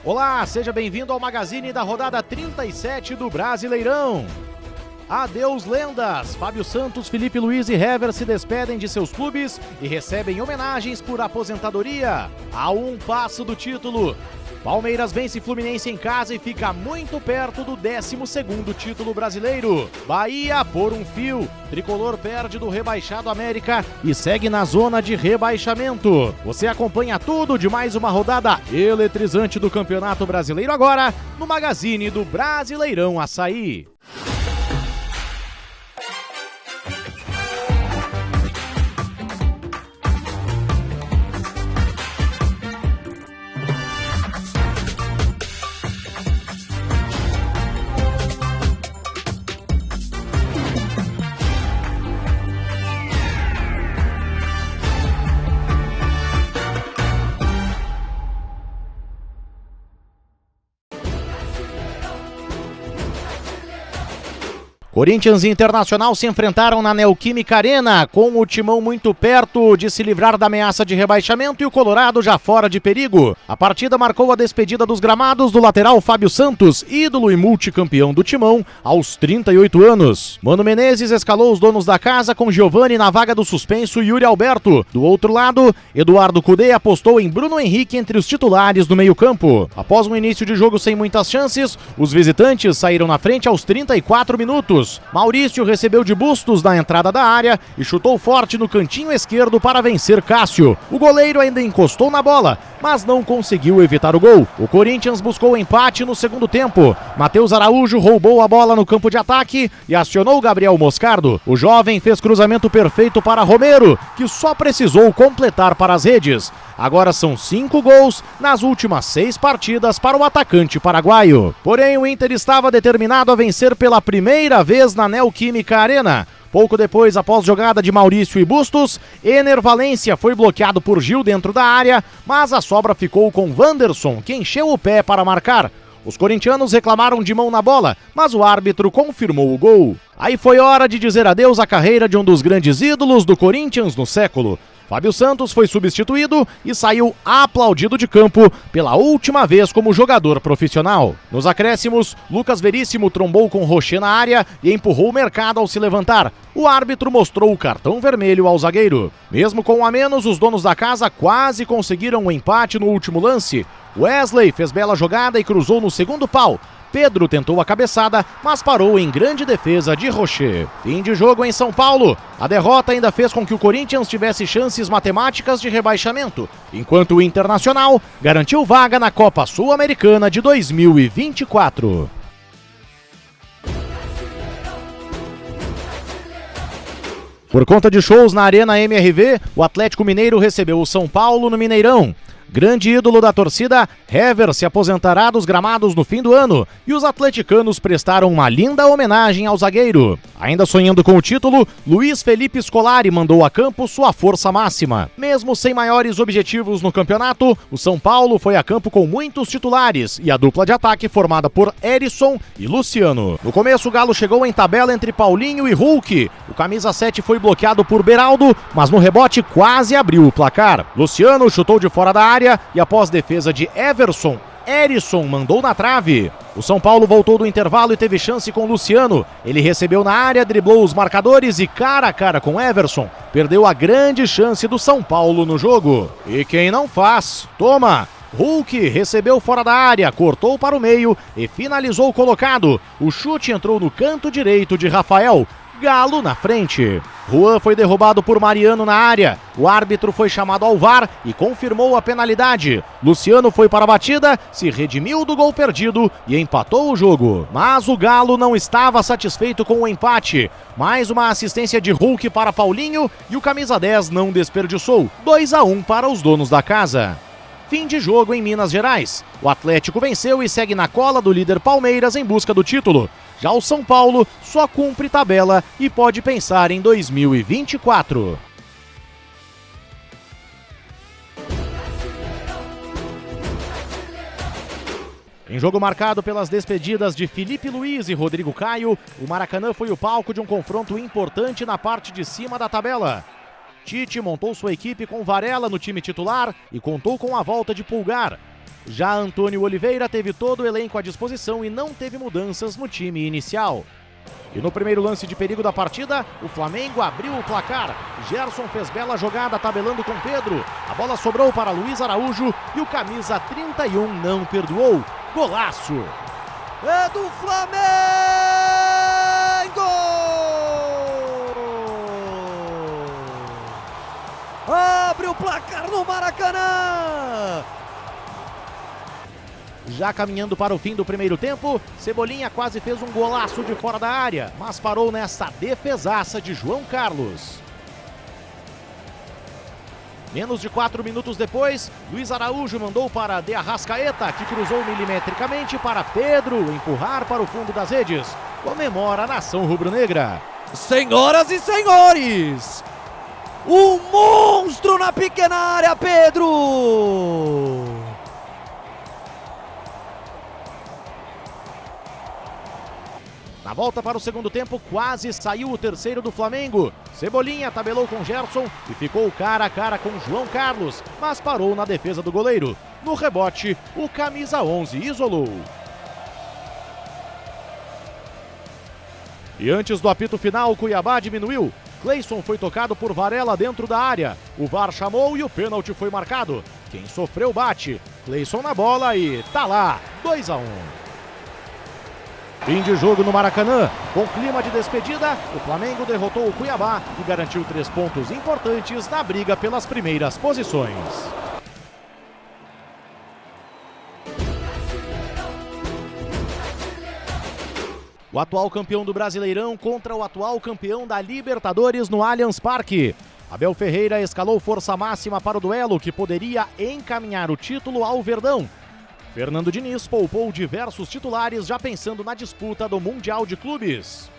Olá, seja bem-vindo ao Magazine da rodada 37 do Brasileirão. Adeus lendas! Fábio Santos, Felipe Luiz e Hever se despedem de seus clubes e recebem homenagens por aposentadoria. A um passo do título. Palmeiras vence Fluminense em casa e fica muito perto do 12º título brasileiro. Bahia por um fio. Tricolor perde do rebaixado América e segue na zona de rebaixamento. Você acompanha tudo de mais uma rodada eletrizante do Campeonato Brasileiro agora no Magazine do Brasileirão Açaí. Corinthians e Internacional se enfrentaram na Neoquímica Arena, com o Timão muito perto de se livrar da ameaça de rebaixamento e o Colorado já fora de perigo. A partida marcou a despedida dos gramados do lateral Fábio Santos, ídolo e multicampeão do Timão, aos 38 anos. Mano Menezes escalou os donos da casa com Giovani na vaga do suspenso e Yuri Alberto. Do outro lado, Eduardo Cudê apostou em Bruno Henrique entre os titulares do meio-campo. Após um início de jogo sem muitas chances, os visitantes saíram na frente aos 34 minutos. Maurício recebeu de Bustos na entrada da área e chutou forte no cantinho esquerdo para vencer Cássio. O goleiro ainda encostou na bola, mas não conseguiu evitar o gol. O Corinthians buscou o empate no segundo tempo. Matheus Araújo roubou a bola no campo de ataque e acionou Gabriel Moscardo. O jovem fez cruzamento perfeito para Romero, que só precisou completar para as redes. Agora são 5 gols nas últimas 6 partidas para o atacante paraguaio. Porém, o Inter estava determinado a vencer pela primeira vez na Neoquímica Arena. Pouco depois, após jogada de Maurício e Bustos, Ener Valencia foi bloqueado por Gil dentro da área, mas a sobra ficou com Wanderson, que encheu o pé para marcar. Os corintianos reclamaram de mão na bola, mas o árbitro confirmou o gol. Aí foi hora de dizer adeus à carreira de um dos grandes ídolos do Corinthians no século. Fábio Santos foi substituído e saiu aplaudido de campo pela última vez como jogador profissional. Nos acréscimos, Lucas Veríssimo trombou com Rocher na área e empurrou o mercado ao se levantar. O árbitro mostrou o cartão vermelho ao zagueiro. Mesmo com um a menos, os donos da casa quase conseguiram um empate no último lance. Wesley fez bela jogada e cruzou no segundo pau. Pedro tentou a cabeçada, mas parou em grande defesa de Rocher. Fim de jogo em São Paulo. A derrota ainda fez com que o Corinthians tivesse chances matemáticas de rebaixamento, enquanto o Internacional garantiu vaga na Copa Sul-Americana de 2024. Por conta de shows na Arena MRV, o Atlético Mineiro recebeu o São Paulo no Mineirão. Grande ídolo da torcida, Hever se aposentará dos gramados no fim do ano e os atleticanos prestaram uma linda homenagem ao zagueiro. Ainda sonhando com o título, Luiz Felipe Scolari mandou a campo sua força máxima. Mesmo sem maiores objetivos no campeonato, o São Paulo foi a campo com muitos titulares e a dupla de ataque formada por Erisson e Luciano. No começo, o Galo chegou em tabela entre Paulinho e Hulk. O camisa 7 foi bloqueado por Beraldo, mas no rebote quase abriu o placar. Luciano chutou de fora da área e após defesa de Everson, Erisson mandou na trave. O São Paulo voltou do intervalo e teve chance com Luciano. Ele recebeu na área, driblou os marcadores e cara a cara com Everson, perdeu a grande chance do São Paulo no jogo. E quem não faz, toma! Hulk recebeu fora da área, cortou para o meio e finalizou colocado. O chute entrou no canto direito de Rafael. Galo na frente. Juan foi derrubado por Mariano na área. O árbitro foi chamado ao VAR e confirmou a penalidade. Luciano foi para a batida, se redimiu do gol perdido e empatou o jogo. Mas o Galo não estava satisfeito com o empate. Mais uma assistência de Hulk para Paulinho e o camisa 10 não desperdiçou. 2-1 para os donos da casa. Fim de jogo em Minas Gerais. O Atlético venceu e segue na cola do líder Palmeiras em busca do título. Já o São Paulo só cumpre tabela e pode pensar em 2024. Em jogo marcado pelas despedidas de Felipe Luiz e Rodrigo Caio, o Maracanã foi o palco de um confronto importante na parte de cima da tabela. Tite montou sua equipe com Varela no time titular e contou com a volta de Pulgar. Já Antônio Oliveira teve todo o elenco à disposição e não teve mudanças no time inicial. E no primeiro lance de perigo da partida, o Flamengo abriu o placar. Gerson fez bela jogada tabelando com Pedro. A bola sobrou para Luiz Araújo e o camisa 31 não perdoou. Golaço! É do Flamengo! Abre o placar no Maracanã! Já caminhando para o fim do primeiro tempo, Cebolinha quase fez um golaço de fora da área, mas parou nessa defesaça de João Carlos. Menos de 4 minutos depois, Luiz Araújo mandou para De Arrascaeta, que cruzou milimetricamente para Pedro empurrar para o fundo das redes. Comemora a nação rubro-negra. Senhoras e senhores, um monstro na pequena área, Pedro! Na volta para o segundo tempo, quase saiu o terceiro do Flamengo. Cebolinha tabelou com Gerson e ficou cara a cara com João Carlos, mas parou na defesa do goleiro. No rebote, o camisa 11 isolou. E antes do apito final, o Cuiabá diminuiu. Cleison foi tocado por Varela dentro da área. O VAR chamou e o pênalti foi marcado. Quem sofreu bate. Cleison na bola e tá lá, 2-1. Fim de jogo no Maracanã. Com clima de despedida, o Flamengo derrotou o Cuiabá e garantiu 3 pontos importantes na briga pelas primeiras posições. O atual campeão do Brasileirão contra o atual campeão da Libertadores no Allianz Parque. Abel Ferreira escalou força máxima para o duelo que poderia encaminhar o título ao Verdão. Fernando Diniz poupou diversos titulares já pensando na disputa do Mundial de Clubes.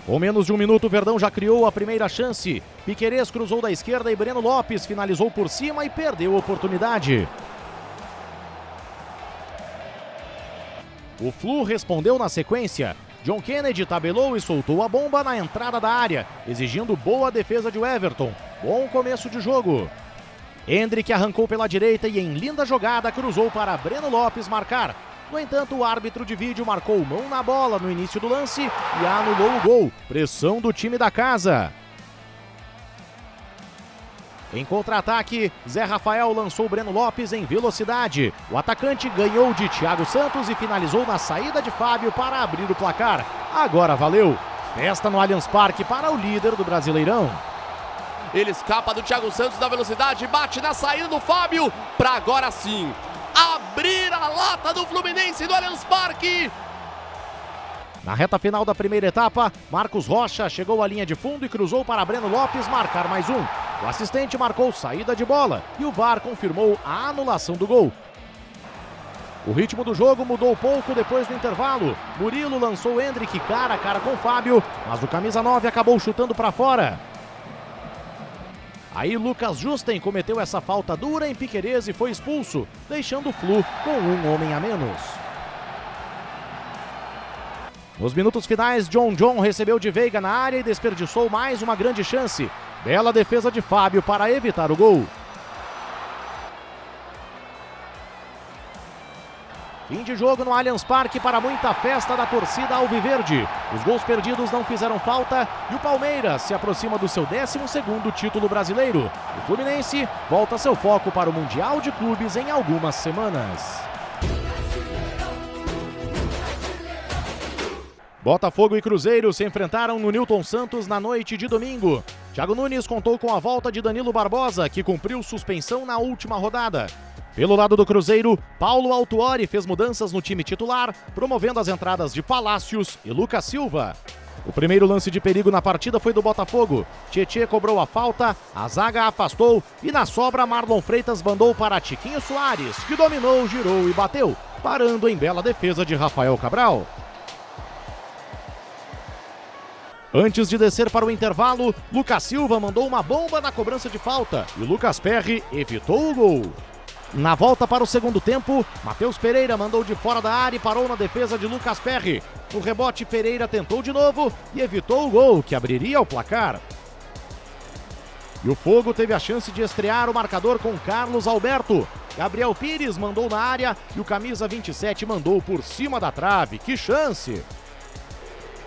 Com menos de 1 minuto, o Verdão já criou a primeira chance. Piquerez cruzou da esquerda e Breno Lopes finalizou por cima e perdeu a oportunidade. O Flu respondeu na sequência. John Kennedy tabelou e soltou a bomba na entrada da área, exigindo boa defesa de Everton. Bom começo de jogo. Endrick arrancou pela direita e em linda jogada cruzou para Breno Lopes marcar. No entanto, o árbitro de vídeo marcou mão na bola no início do lance e anulou o gol. Pressão do time da casa. Em contra-ataque, Zé Rafael lançou Breno Lopes em velocidade. O atacante ganhou de Thiago Santos e finalizou na saída de Fábio para abrir o placar. Agora valeu. Festa no Allianz Parque para o líder do Brasileirão. Ele escapa do Thiago Santos da velocidade, bate na saída do Fábio, para agora sim abrir a lata do Fluminense do Allianz Parque. Na reta final da primeira etapa, Marcos Rocha chegou à linha de fundo e cruzou para Breno Lopes marcar mais um. O assistente marcou saída de bola e o VAR confirmou a anulação do gol. O ritmo do jogo mudou pouco depois do intervalo. Murilo lançou Endrick cara a cara com Fábio, mas o camisa 9 acabou chutando para fora. Aí Lucas Justen cometeu essa falta dura em Piquerez e foi expulso, deixando o Flu com um homem a menos. Nos minutos finais, John recebeu de Veiga na área e desperdiçou mais uma grande chance. Bela defesa de Fábio para evitar o gol. Fim de jogo no Allianz Parque para muita festa da torcida alviverde. Os gols perdidos não fizeram falta e o Palmeiras se aproxima do seu 12º título brasileiro. O Fluminense volta seu foco para o Mundial de Clubes em algumas semanas. Botafogo e Cruzeiro se enfrentaram no Newton Santos na noite de domingo. Thiago Nunes contou com a volta de Danilo Barbosa, que cumpriu suspensão na última rodada. Pelo lado do Cruzeiro, Paulo Autuori fez mudanças no time titular, promovendo as entradas de Palácios e Lucas Silva. O primeiro lance de perigo na partida foi do Botafogo. Tietê cobrou a falta, a zaga afastou e na sobra Marlon Freitas mandou para Tiquinho Soares, que dominou, girou e bateu, parando em bela defesa de Rafael Cabral. Antes de descer para o intervalo, Lucas Silva mandou uma bomba na cobrança de falta e Lucas Perry evitou o gol. Na volta para o segundo tempo, Matheus Pereira mandou de fora da área e parou na defesa de Lucas Perry. No rebote, Pereira tentou de novo e evitou o gol, que abriria o placar. E o Fogo teve a chance de estrear o marcador com Carlos Alberto. Gabriel Pires mandou na área e o camisa 27 mandou por cima da trave. Que chance!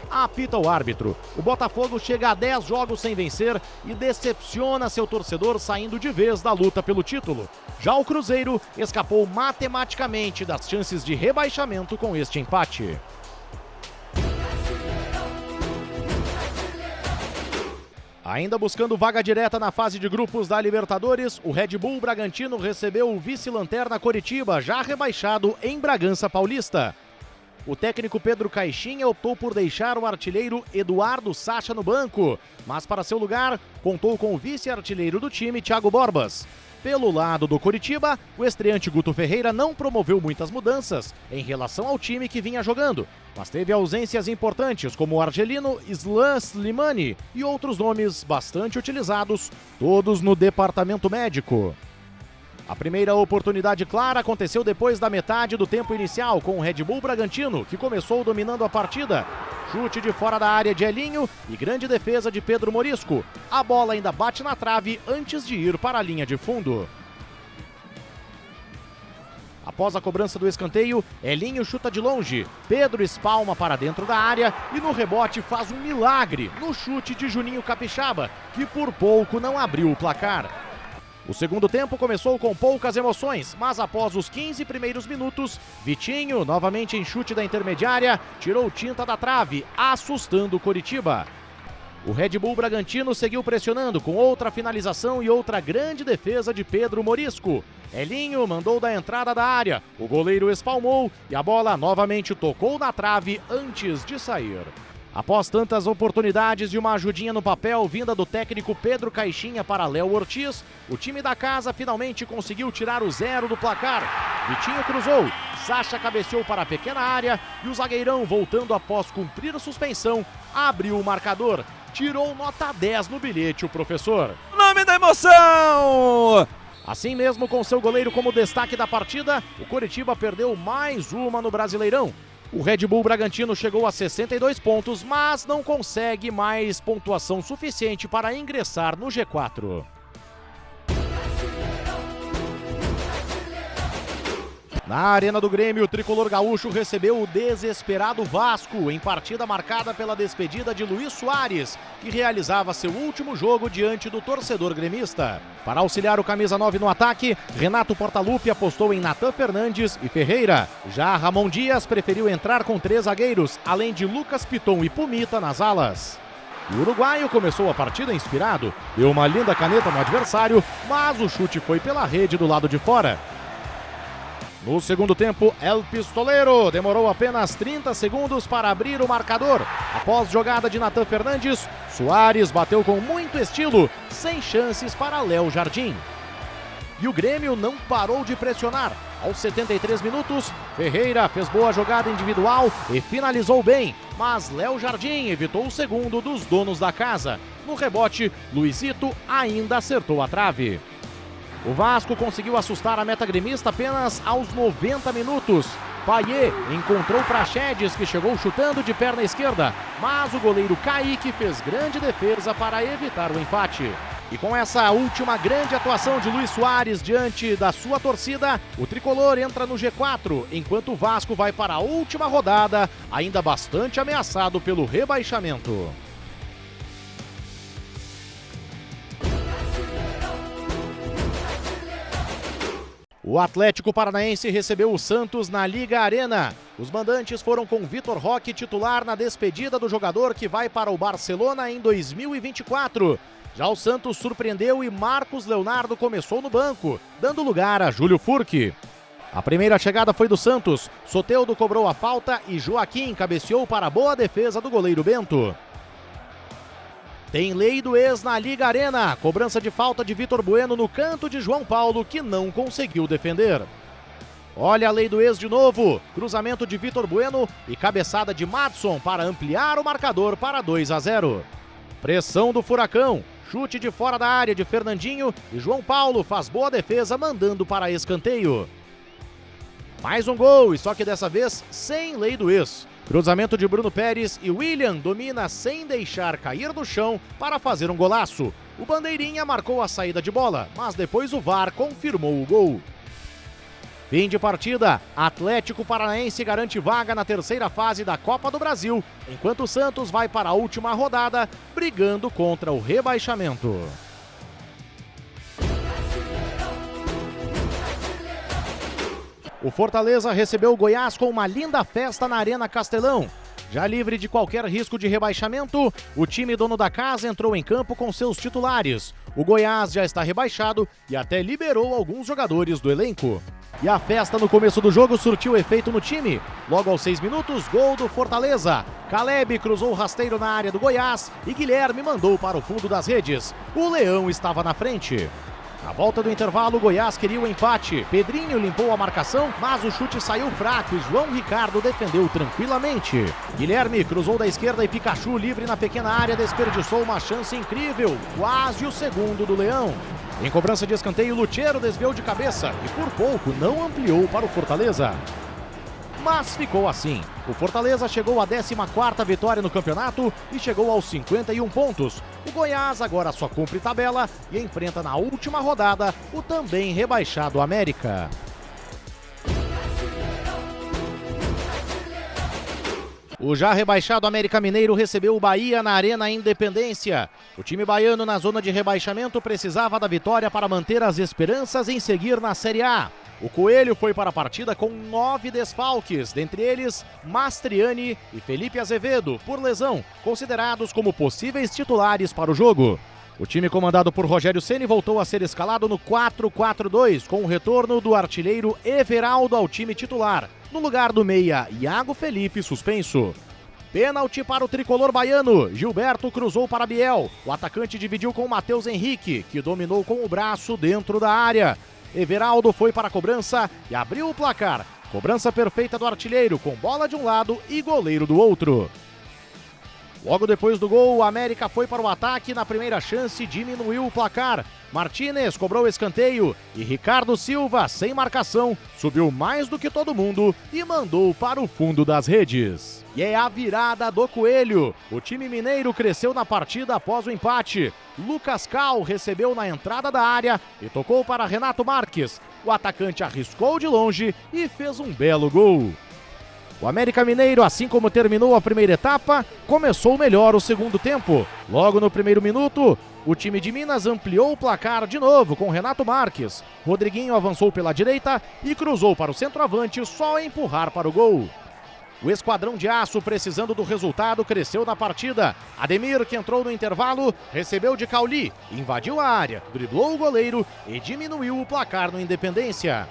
Apita o árbitro. O Botafogo chega a 10 jogos sem vencer e decepciona seu torcedor saindo de vez da luta pelo título. Já o Cruzeiro escapou matematicamente das chances de rebaixamento com este empate. Ainda buscando vaga direta na fase de grupos da Libertadores, o Red Bull Bragantino recebeu o vice-lanterna Coritiba, já rebaixado em Bragança Paulista. O técnico Pedro Caixinha optou por deixar o artilheiro Eduardo Sacha no banco, mas para seu lugar contou com o vice-artilheiro do time, Thiago Borbas. Pelo lado do Coritiba, o estreante Guto Ferreira não promoveu muitas mudanças em relação ao time que vinha jogando, mas teve ausências importantes como o argelino Islam Slimani e outros nomes bastante utilizados, todos no departamento médico. A primeira oportunidade clara aconteceu depois da metade do tempo inicial, com o Red Bull Bragantino, que começou dominando a partida. Chute de fora da área de Elinho e grande defesa de Pedro Morisco. A bola ainda bate na trave antes de ir para a linha de fundo. Após a cobrança do escanteio, Elinho chuta de longe. Pedro espalma para dentro da área e no rebote faz um milagre no chute de Juninho Capixaba, que por pouco não abriu o placar. O segundo tempo começou com poucas emoções, mas após os 15 primeiros minutos, Vitinho, novamente em chute da intermediária, tirou tinta da trave, assustando o Coritiba. O Red Bull Bragantino seguiu pressionando com outra finalização e outra grande defesa de Pedro Morisco. Elinho mandou da entrada da área, o goleiro espalmou e a bola novamente tocou na trave antes de sair. Após tantas oportunidades e uma ajudinha no papel vinda do técnico Pedro Caixinha para Léo Ortiz, o time da casa finalmente conseguiu tirar o 0 do placar. Vitinho cruzou, Sacha cabeceou para a pequena área e o zagueirão, voltando após cumprir a suspensão, abriu o marcador. Tirou nota 10 no bilhete o professor. Nome da emoção! Assim mesmo, com seu goleiro como destaque da partida, o Coritiba perdeu mais uma no Brasileirão. O Red Bull Bragantino chegou a 62 pontos, mas não consegue mais pontuação suficiente para ingressar no G4. Na Arena do Grêmio, o tricolor gaúcho recebeu o desesperado Vasco em partida marcada pela despedida de Luís Soares, que realizava seu último jogo diante do torcedor gremista. Para auxiliar o camisa 9 no ataque, Renato Portaluppi apostou em Natan Fernandes e Ferreira. Já Ramon Dias preferiu entrar com 3 zagueiros, além de Lucas Piton e Pumita nas alas. O uruguaio começou a partida inspirado, deu uma linda caneta no adversário, mas o chute foi pela rede do lado de fora. No segundo tempo, El Pistolero demorou apenas 30 segundos para abrir o marcador. Após jogada de Natan Fernandes, Soares bateu com muito estilo, sem chances para Léo Jardim. E o Grêmio não parou de pressionar. Aos 73 minutos, Ferreira fez boa jogada individual e finalizou bem, mas Léo Jardim evitou o segundo dos donos da casa. No rebote, Luizito ainda acertou a trave. O Vasco conseguiu assustar a meta gremista apenas aos 90 minutos. Payet encontrou Praxedes, que chegou chutando de perna esquerda, mas o goleiro Kaique fez grande defesa para evitar o empate. E com essa última grande atuação de Luís Soares diante da sua torcida, o tricolor entra no G4, enquanto o Vasco vai para a última rodada, ainda bastante ameaçado pelo rebaixamento. O Atlético Paranaense recebeu o Santos na Liga Arena. Os mandantes foram com Vitor Roque titular na despedida do jogador que vai para o Barcelona em 2024. Já o Santos surpreendeu e Marcos Leonardo começou no banco, dando lugar a Júlio Furque. A primeira chegada foi do Santos, Soteldo cobrou a falta e Joaquim cabeceou para a boa defesa do goleiro Bento. Tem lei do ex na Liga Arena, cobrança de falta de Vitor Bueno no canto de João Paulo, que não conseguiu defender. Olha a lei do ex de novo, cruzamento de Vitor Bueno e cabeçada de Madson para ampliar o marcador para 2-0. Pressão do Furacão, chute de fora da área de Fernandinho e João Paulo faz boa defesa mandando para escanteio. Mais um gol, e só que dessa vez sem lei do ex. Cruzamento de Bruno Pérez e William domina sem deixar cair no chão para fazer um golaço. O bandeirinha marcou a saída de bola, mas depois o VAR confirmou o gol. Fim de partida, Atlético Paranaense garante vaga na terceira fase da Copa do Brasil, enquanto o Santos vai para a última rodada, brigando contra o rebaixamento. O Fortaleza recebeu o Goiás com uma linda festa na Arena Castelão. Já livre de qualquer risco de rebaixamento, o time dono da casa entrou em campo com seus titulares. O Goiás já está rebaixado e até liberou alguns jogadores do elenco. E a festa no começo do jogo surtiu efeito no time. Logo aos 6 minutos, gol do Fortaleza. Caleb cruzou o rasteiro na área do Goiás e Guilherme mandou para o fundo das redes. O Leão estava na frente. Na volta do intervalo, o Goiás queria o empate. Pedrinho limpou a marcação, mas o chute saiu fraco e João Ricardo defendeu tranquilamente. Guilherme cruzou da esquerda e Pikachu, livre na pequena área, desperdiçou uma chance incrível. Quase o segundo do Leão. Em cobrança de escanteio, Lutero desviou de cabeça e por pouco não ampliou para o Fortaleza. Mas ficou assim. O Fortaleza chegou à 14ª vitória no campeonato e chegou aos 51 pontos. O Goiás agora só cumpre tabela e enfrenta na última rodada o também rebaixado América. O já rebaixado América Mineiro recebeu o Bahia na Arena Independência. O time baiano na zona de rebaixamento precisava da vitória para manter as esperanças em seguir na Série A. O Coelho foi para a partida com 9 desfalques, dentre eles Mastriani e Felipe Azevedo, por lesão, considerados como possíveis titulares para o jogo. O time comandado por Rogério Ceni voltou a ser escalado no 4-4-2, com o retorno do artilheiro Everaldo ao time titular, no lugar do meia Iago Felipe suspenso. Pênalti para o tricolor baiano, Gilberto cruzou para Biel, o atacante dividiu com Matheus Henrique, que dominou com o braço dentro da área. Everaldo foi para a cobrança e abriu o placar. Cobrança perfeita do artilheiro, com bola de um lado e goleiro do outro. Logo depois do gol, o América foi para o ataque e na primeira chance diminuiu o placar. Martínez cobrou escanteio e Ricardo Silva, sem marcação, subiu mais do que todo mundo e mandou para o fundo das redes. E é a virada do Coelho. O time mineiro cresceu na partida após o empate. Lucas Cal recebeu na entrada da área e tocou para Renato Marques. O atacante arriscou de longe e fez um belo gol. O América Mineiro, assim como terminou a primeira etapa, começou melhor o segundo tempo. Logo no primeiro minuto, o time de Minas ampliou o placar de novo com Renato Marques. Rodriguinho avançou pela direita e cruzou para o centroavante, só empurrar para o gol. O esquadrão de aço, precisando do resultado, cresceu na partida. Ademir, que entrou no intervalo, recebeu de Cauli, invadiu a área, driblou o goleiro e diminuiu o placar no Independência.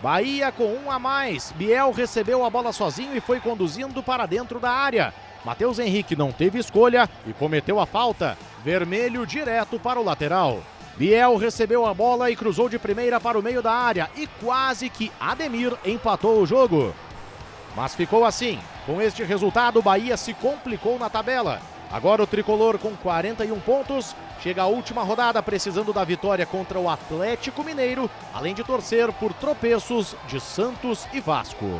Bahia com 1 a mais. Biel recebeu a bola sozinho e foi conduzindo para dentro da área. Matheus Henrique não teve escolha e cometeu a falta. Vermelho direto para o lateral. Biel recebeu a bola e cruzou de primeira para o meio da área e quase que Ademir empatou o jogo. Mas ficou assim. Com este resultado, o Bahia se complicou na tabela. Agora o tricolor com 41 pontos chega à última rodada precisando da vitória contra o Atlético Mineiro, além de torcer por tropeços de Santos e Vasco.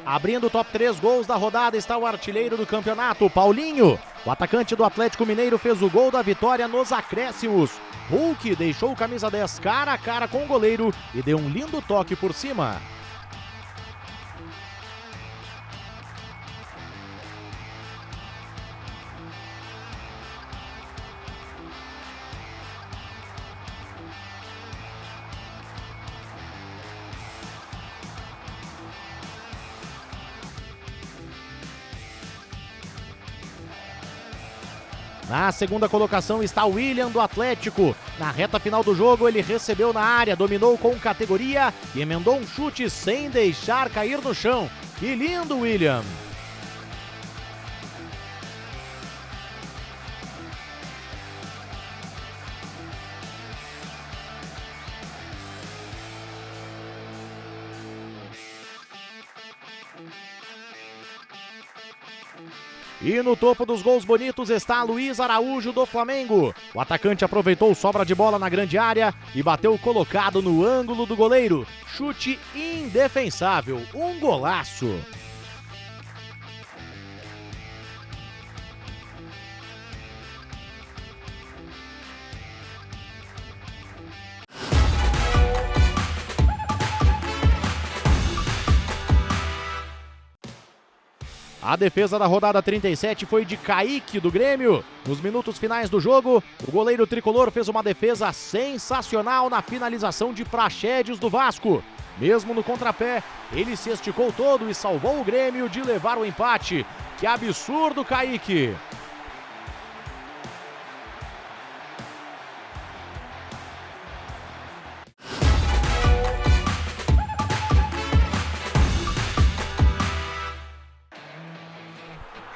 Abrindo o top 3 gols da rodada está o artilheiro do campeonato, Paulinho. O atacante do Atlético Mineiro fez o gol da vitória nos acréscimos. Hulk deixou o camisa 10 cara a cara com o goleiro e deu um lindo toque por cima. Na segunda colocação está o William do Atlético. Na reta final do jogo ele recebeu na área, dominou com categoria e emendou um chute sem deixar cair no chão. Que lindo, William! E no topo dos gols bonitos está Luiz Araújo do Flamengo. O atacante aproveitou sobra de bola na grande área e bateu colocado no ângulo do goleiro. Chute indefensável, um golaço. A defesa da rodada 37 foi de Kaique, do Grêmio. Nos minutos finais do jogo, o goleiro tricolor fez uma defesa sensacional na finalização de Praxedes, do Vasco. Mesmo no contrapé, ele se esticou todo e salvou o Grêmio de levar o empate. Que absurdo, Kaique!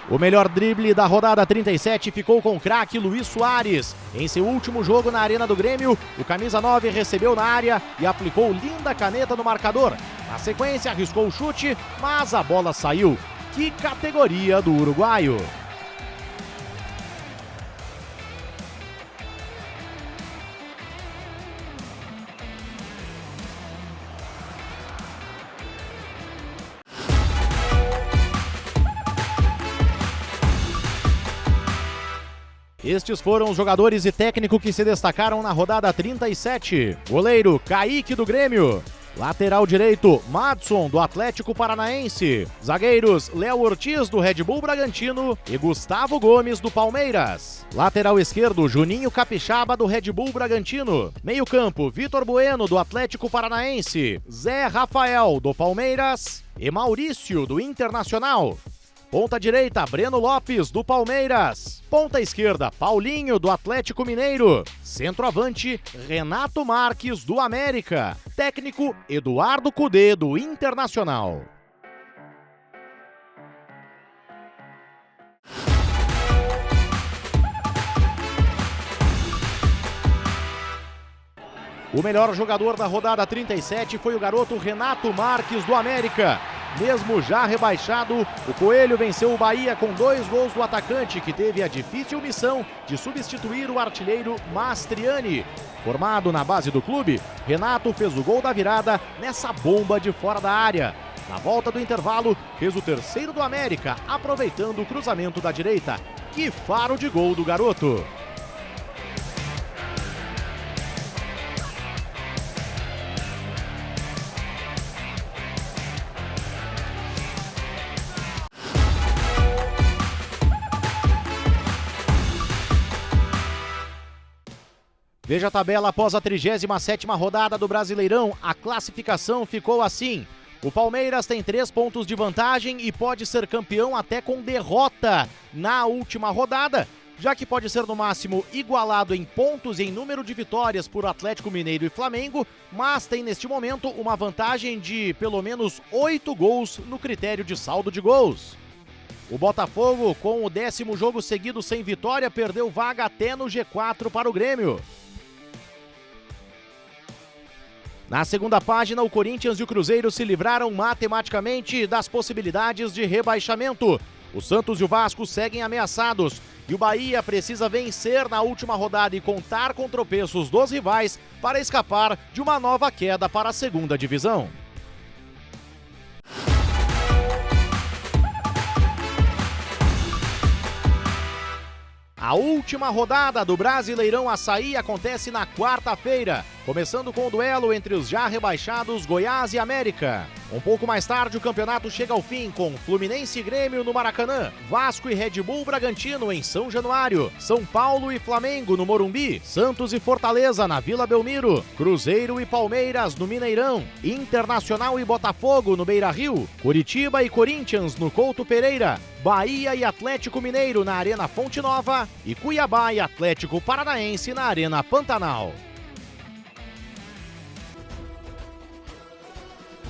O melhor drible da rodada 37 ficou com o craque Luiz Soares. Em seu último jogo na Arena do Grêmio, o camisa 9 recebeu na área e aplicou linda caneta no marcador. Na sequência, arriscou o chute, mas a bola saiu. Que categoria do uruguaio! Estes foram os jogadores e técnico que se destacaram na rodada 37. Goleiro, Kaique, do Grêmio. Lateral direito, Madson, do Atlético Paranaense. Zagueiros, Léo Ortiz, do Red Bull Bragantino e Gustavo Gomes, do Palmeiras. Lateral esquerdo, Juninho Capixaba, do Red Bull Bragantino. Meio campo, Vitor Bueno, do Atlético Paranaense. Zé Rafael, do Palmeiras e Maurício, do Internacional. Ponta direita, Breno Lopes, do Palmeiras. Ponta esquerda, Paulinho, do Atlético Mineiro. Centroavante, Renato Marques, do América. Técnico, Eduardo Cudê, do Internacional. O melhor jogador da rodada 37 foi o garoto Renato Marques, do América. Mesmo já rebaixado, o Coelho venceu o Bahia com 2 gols do atacante, que teve a difícil missão de substituir o artilheiro Mastriani. Formado na base do clube, Renato fez o gol da virada nessa bomba de fora da área. Na volta do intervalo, fez o terceiro do América, aproveitando o cruzamento da direita. Que faro de gol do garoto! Veja a tabela após a 37ª rodada do Brasileirão. A classificação ficou assim. O Palmeiras tem 3 pontos de vantagem e pode ser campeão até com derrota na última rodada, já que pode ser no máximo igualado em pontos e em número de vitórias por Atlético Mineiro e Flamengo, mas tem neste momento uma vantagem de pelo menos 8 gols no critério de saldo de gols. O Botafogo, com o 10º jogo seguido sem vitória, perdeu vaga até no G4 para o Grêmio. Na segunda página, o Corinthians e o Cruzeiro se livraram matematicamente das possibilidades de rebaixamento. O Santos e o Vasco seguem ameaçados e o Bahia precisa vencer na última rodada e contar com tropeços dos rivais para escapar de uma nova queda para a segunda divisão. A última rodada do Brasileirão Açaí acontece na quarta-feira, começando com o duelo entre os já rebaixados Goiás e América. Um pouco mais tarde, o campeonato chega ao fim com Fluminense e Grêmio no Maracanã, Vasco e Red Bull Bragantino em São Januário, São Paulo e Flamengo no Morumbi, Santos e Fortaleza na Vila Belmiro, Cruzeiro e Palmeiras no Mineirão, Internacional e Botafogo no Beira-Rio, Curitiba e Corinthians no Couto Pereira, Bahia e Atlético Mineiro na Arena Fonte Nova e Cuiabá e Atlético Paranaense na Arena Pantanal.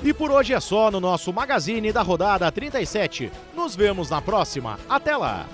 E por hoje é só no nosso Magazine da rodada 37. Nos vemos na próxima. Até lá!